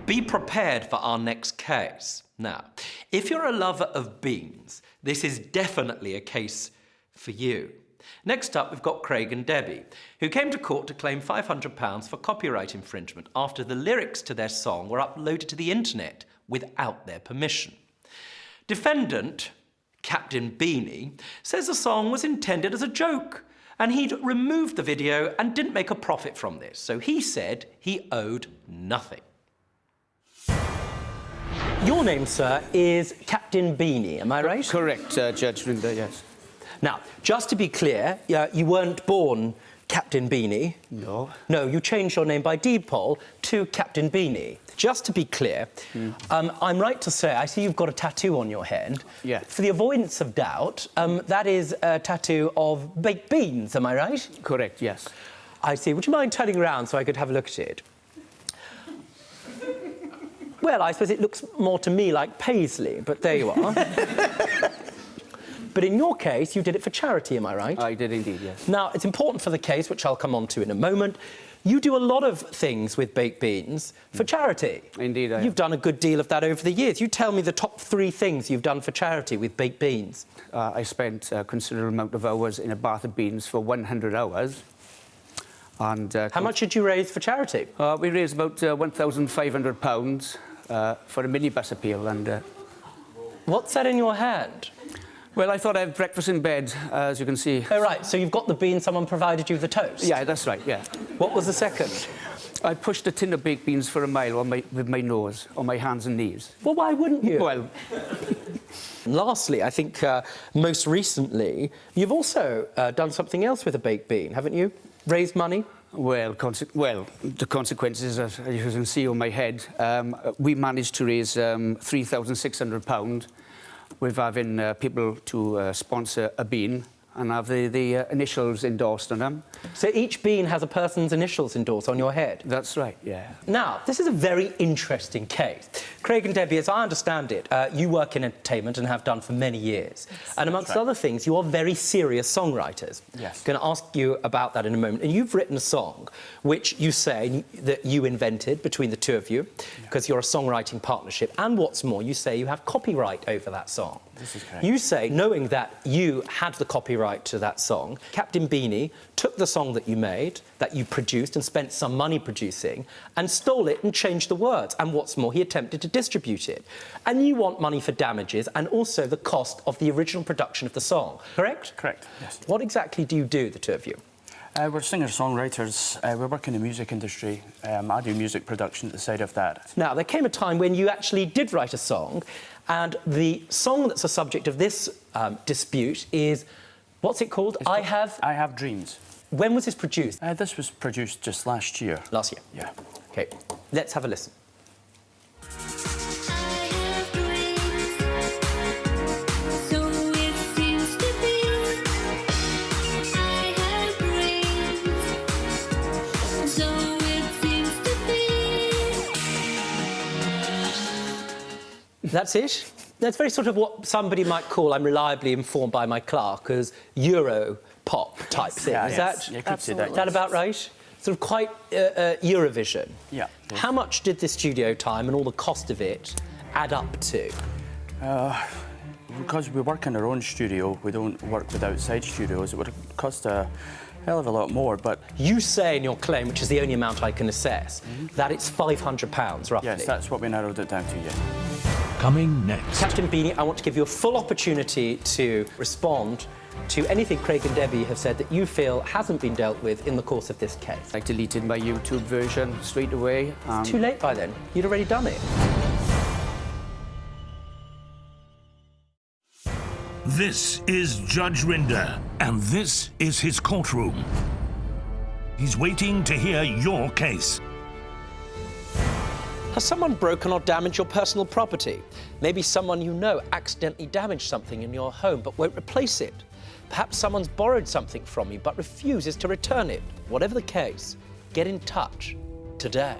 be prepared for our next case. Now, if you're a lover of beans, this is definitely a case for you. Next up, we've got Craig and Debbie, who came to court to claim £500 for copyright infringement after the lyrics to their song were uploaded to the internet without their permission. Defendant, Captain Beany, says the song was intended as a joke, and he'd removed the video and didn't make a profit from this, so he said he owed nothing. Your name, sir, is Captain Beany, am I right? Correct, Judge Rinder, yes. Now, just to be clear, you weren't born Captain Beany. No. No, you changed your name by deed poll to Captain Beany. Just to be clear, I'm right to say, I see you've got a tattoo on your head. Yeah. For the avoidance of doubt, that is a tattoo of baked beans, am I right? Correct, yes. I see. Would you mind turning around so I could have a look at it? Well, I suppose it looks more to me like paisley, but there you are. But in your case, you did it for charity, am I right? I did indeed, yes. Now, it's important for the case, which I'll come on to in a moment. You do a lot of things with baked beans for charity. Indeed, I You've done a good deal of that over the years. You tell me the top 3 things you've done for charity with baked beans. I spent a considerable amount of hours in a bath of beans for 100 hours. And how much did you raise for charity? We raised about £1,500 for a minibus appeal. And what's that in your hand? well, I thought I'd have breakfast in bed, as you can see. Oh, right, so you've got the beans, someone provided you the toast? Yeah, that's right, yeah. What was the second? I pushed a tin of baked beans for a mile with my nose, on my hands and knees. Well, why wouldn't you? Well... Lastly, I think most recently, you've also done something else with a baked bean, haven't you? Raised money? Well, the consequences, as you can see on my head, we managed to raise £3,600 with having people to sponsor a bean and have the initials endorsed on them. So each bean has a person's initials endorsed on your head? That's right, yeah. Now, this is a very interesting case. Craig and Debbie, as I understand it, you work in entertainment and have done for many years. Yes, and amongst other things, you are very serious songwriters. Yes. I'm going to ask you about that in a moment. And you've written a song which you say that you invented between the two of you, because you're a songwriting partnership. And what's more, you say you have copyright over that song. This is correct. You say, knowing that you had the copyright to that song, Captain Beany took the song that you made, that you produced and spent some money producing, and stole it and changed the words. And what's more, he attempted to distribute it. And you want money for damages and also the cost of the original production of the song, correct? Correct, yes. What exactly do you do, the two of you? We're singer-songwriters. We work in the music industry. I do music production at the side of that. Now, there came a time when you actually did write a song, and the song that's the subject of this dispute is, what's it called? I Have Dreams. When was this produced? This was produced just last year. Last year? Yeah. OK, let's have a listen. That's it? That's very sort of what somebody might call, I'm reliably informed by my clerk, as Euro pop type thing. Yeah, is yes. that, You could say that, is that about right? Sort of quite Eurovision. Yeah. How much did the studio time and all the cost of it add up to? Because we work in our own studio, we don't work with outside studios, it would have cost a hell of a lot more, but... You say in your claim, which is the only amount I can assess, that it's £500, roughly. Yes, that's what we narrowed it down to, yeah. Coming next. Captain Beany, I want to give you a full opportunity to respond to anything Craig and Debbie have said that you feel hasn't been dealt with in the course of this case. I deleted my YouTube version straight away. It's too late by then. You'd already done it. This is Judge Rinder, and this is his courtroom. He's waiting to hear your case. Has someone broken or damaged your personal property? Maybe someone you know accidentally damaged something in your home but won't replace it. Perhaps someone's borrowed something from you but refuses to return it. Whatever the case, get in touch today.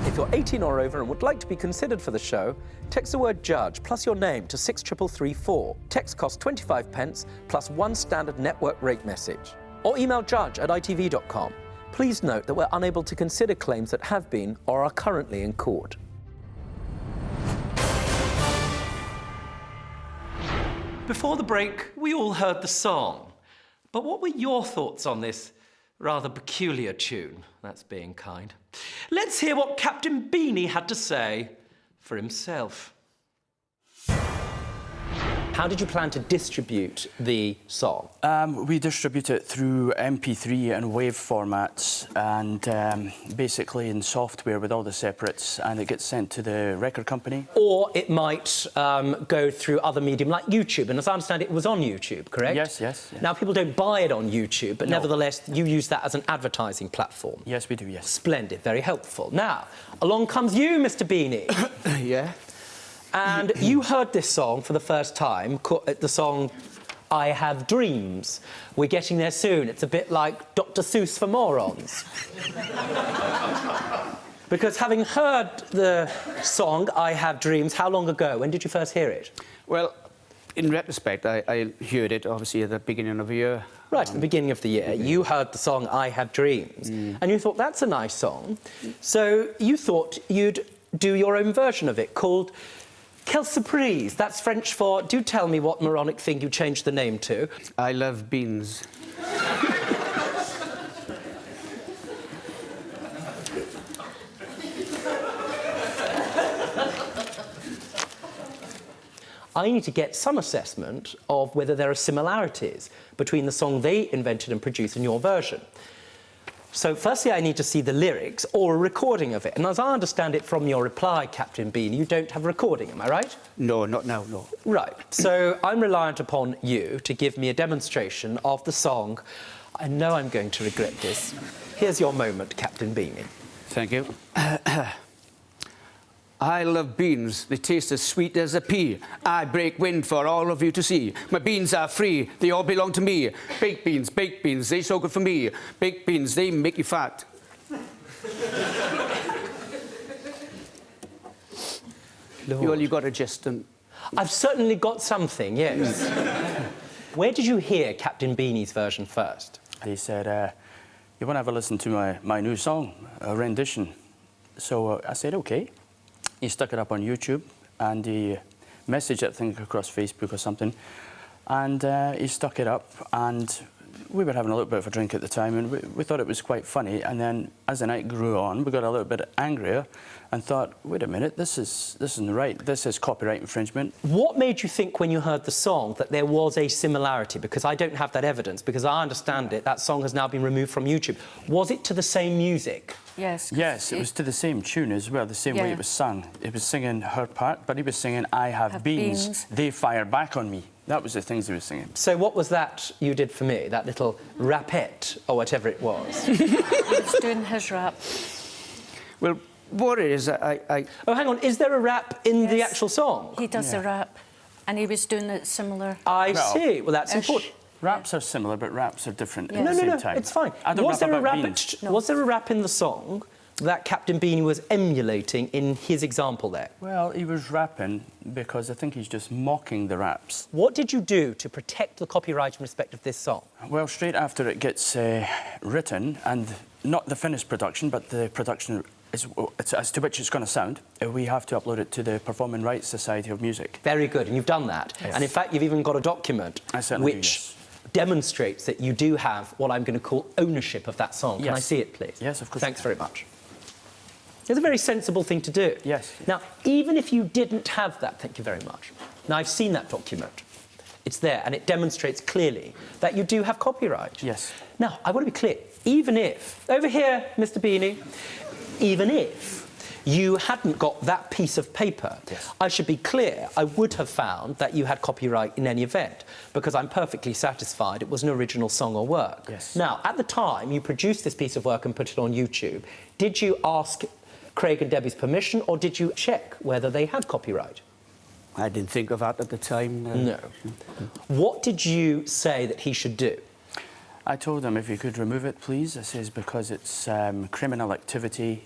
If you're 18 or over and would like to be considered for the show, text the word judge plus your name to 63334. Text costs 25 pence plus one standard network rate message. Or email judge@itv.com. Please note that we're unable to consider claims that have been or are currently in court. Before the break, we all heard the song. But what were your thoughts on this rather peculiar tune? That's being kind. Let's hear what Captain Beany had to say for himself. How did you plan to distribute the song? We distribute it through MP3 and WAV formats and basically in software with all the separates, and it gets sent to the record company. Or it might go through other medium like YouTube, and as I understand it was on YouTube, correct? Yes, yes. Now, people don't buy it on YouTube, but nevertheless, you use that as an advertising platform. Yes, we do, yes. Splendid, very helpful. Now, along comes you, Mr. Beany. Yeah. And you heard this song for the first time, the song I Have Dreams. We're getting there soon. It's a bit like Dr. Seuss for morons. Because having heard the song I Have Dreams, how long ago? When did you first hear it? Well, in retrospect, I heard it, obviously, at the beginning of the year. Right, at the beginning of the year, you heard the song I Have Dreams, and you thought, that's a nice song. So you thought you'd do your own version of it, called Quelle Surprise. That's French for, do tell me what moronic thing you changed the name to. I love beans. I need to get some assessment of whether there are similarities between the song they invented and produced and your version. So firstly, I need to see the lyrics or a recording of it. And as I understand it from your reply, Captain Beany, you don't have a recording, am I right? No, not now, no. Right. So I'm reliant upon you to give me a demonstration of the song. I know I'm going to regret this. Here's your moment, Captain Beany. Thank you. I love beans, they taste as sweet as a pea. I break wind for all of you to see. My beans are free, they all belong to me. Baked beans, they so good for me. Baked beans, they make you fat. Lord. You got a gist. I've certainly got something, yes. Where did you hear Captain Beany's version first? He said, you want to have a listen to my new song, a rendition? So I said, OK. He stuck it up on YouTube and he messaged it, I think, across Facebook or something. And he stuck it up and we were having a little bit of a drink at the time and we thought it was quite funny. And then as the night grew on, we got a little bit angrier and thought, wait a minute, this isn't right. This is copyright infringement. What made you think when you heard the song that there was a similarity? Because I don't have that evidence, because I understand it, that song has now been removed from YouTube. Was it to the same music? Yes. Yes, it was to the same tune as well, the same way it was sung. It was singing her part, but he was singing, I have beans. They fire back on me. That was the things he was singing. So what was that you did for me, that little rapette, or whatever it was? He was doing his rap. Well, what it is, Oh, hang on, is there a rap in the actual song? He does the rap, and he was doing it similar. I see. Well, that's important. Raps are similar, but raps are different at No, the same time. it's fine. I don't Was rap there a about rap? beans. Was there a rap in the song that Captain Beany was emulating in his example there? Well, he was rapping because I think he's just mocking the raps. What did you do to protect the copyright in respect of this song? Well, straight after it gets written, and not the finished production, but the production as to which it's going to sound, we have to upload it to the Performing Rights Society of Music. Very good, and you've done that. Yes. And in fact, you've even got a document which demonstrates that you do have what I'm going to call ownership of that song. Can I see it, please? Yes, of course. Thanks very much. It's a very sensible thing to do. Yes. Now, even if you didn't have that, thank you very much. Now, I've seen that document. It's there, and it demonstrates clearly that you do have copyright. Yes. Now, I want to be clear. Even if, over here, Mr. Beany, even if you hadn't got that piece of paper, I should be clear, I would have found that you had copyright in any event, because I'm perfectly satisfied it was an original song or work. Yes. Now, at the time you produced this piece of work and put it on YouTube, did you ask Craig and Debbie's permission, or did you check whether they had copyright? I didn't think of that at the time. No. What did you say that he should do? I told him if he could remove it, please. I says because it's criminal activity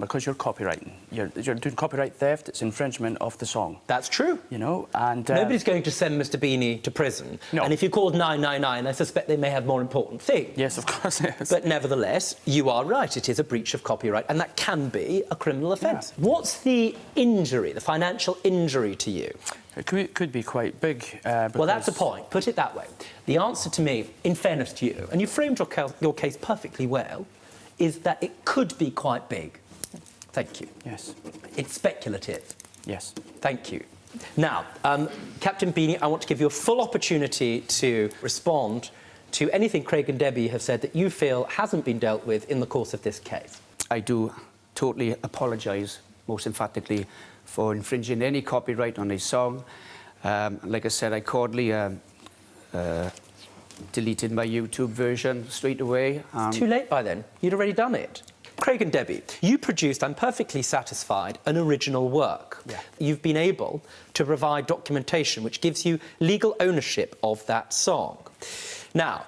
because you're copywriting. You're doing copyright theft. It's infringement of the song. That's true. You know, and Nobody's going to send Mr. Beany to prison. No. And if you called 999, I suspect they may have more important things. yes, of course it is. But nevertheless, you are right. It is a breach of copyright, and that can be a criminal offence. Yeah. What's the injury, the financial injury to you? It could be quite big. Well, that's the point. Put it that way. The answer to me, in fairness to you, and you framed your case perfectly well, is that it could be quite big. Thank you. Yes. It's speculative. Yes. Thank you. Now, Captain Beany, I want to give you a full opportunity to respond to anything Craig and Debbie have said that you feel hasn't been dealt with in the course of this case. I do totally apologise, most emphatically, for infringing any copyright on a song. Like I said, I cordially deleted my YouTube version straight away. Too late by then. You'd already done it. Craig and Debbie, you produced, I'm perfectly satisfied, an original work. Yeah. You've been able to provide documentation which gives you legal ownership of that song. Now,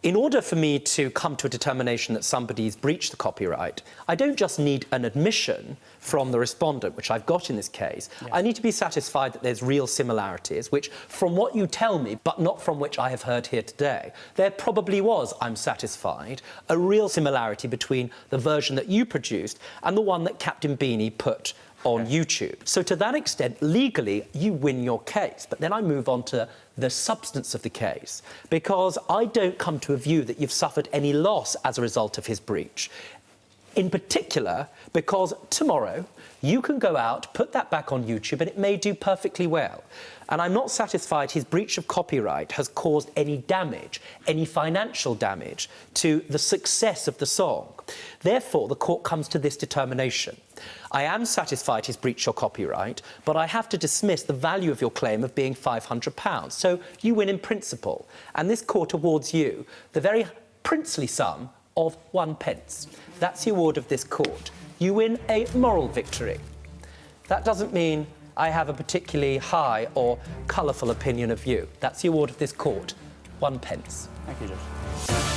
in order for me to come to a determination that somebody's breached the copyright, I don't just need an admission from the respondent, which I've got in this case. Yes. I need to be satisfied that there's real similarities, which, from what you tell me, but not from which I have heard here today, there probably was, I'm satisfied, a real similarity between the version that you produced and the one that Captain Beany put on YouTube. So to that extent, legally, you win your case. But then I move on to the substance of the case, because I don't come to a view that you've suffered any loss as a result of his breach. In particular, because tomorrow you can go out, put that back on YouTube, and it may do perfectly well. And I'm not satisfied his breach of copyright has caused any damage, any financial damage, to the success of the song. Therefore, the court comes to this determination. I am satisfied his breached your copyright, but I have to dismiss the value of your claim of being £500. So you win in principle, and this court awards you the very princely sum of 1p. That's the award of this court. You win a moral victory. That doesn't mean I have a particularly high or colourful opinion of you. That's the award of this court. 1p. Thank you, Judge.